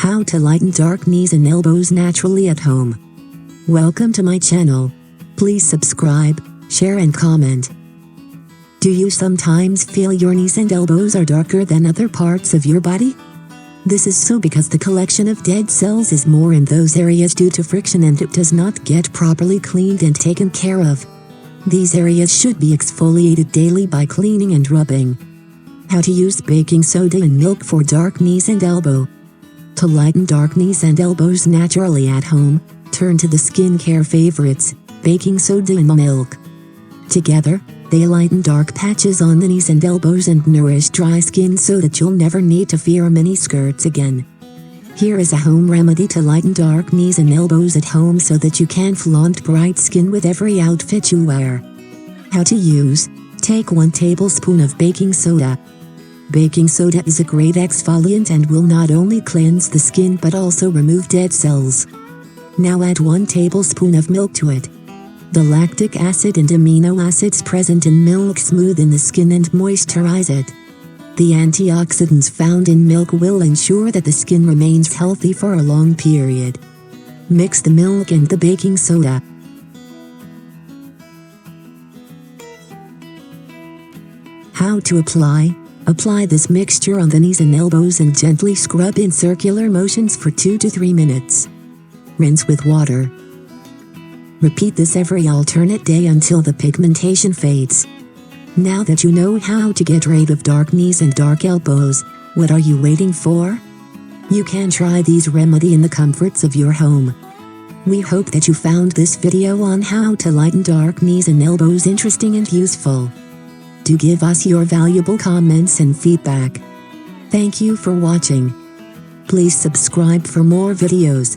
How to lighten dark knees and elbows naturally at home. Welcome to my channel. Please subscribe, share and comment. Do you sometimes feel your knees and elbows are darker than other parts of your body? This is so because the collection of dead cells is more in those areas due to friction and it does not get properly cleaned and taken care of. These areas should be exfoliated daily by cleaning and rubbing. How to use baking soda and milk for dark knees and elbow. To lighten dark knees and elbows naturally at home, turn to the skincare favorites, baking soda and milk. Together, they lighten dark patches on the knees and elbows and nourish dry skin so that you'll never need to fear mini skirts again. Here is a home remedy to lighten dark knees and elbows at home so that you can flaunt bright skin with every outfit you wear. How to use: take 1 tablespoon of baking soda. Baking soda is a great exfoliant and will not only cleanse the skin but also remove dead cells. Now add 1 tablespoon of milk to it. The lactic acid and amino acids present in milk smoothen the skin and moisturize it. The antioxidants found in milk will ensure that the skin remains healthy for a long period. Mix the milk and the baking soda. How to apply: apply this mixture on the knees and elbows and gently scrub in circular motions for 2 to 3 minutes. Rinse with water. Repeat this every alternate day until the pigmentation fades. Now that you know how to get rid of dark knees and dark elbows, what are you waiting for? You can try these remedy in the comforts of your home. We hope that you found this video on how to lighten dark knees and elbows interesting and useful. Do give us your valuable comments and feedback. Thank you for watching. Please subscribe for more videos.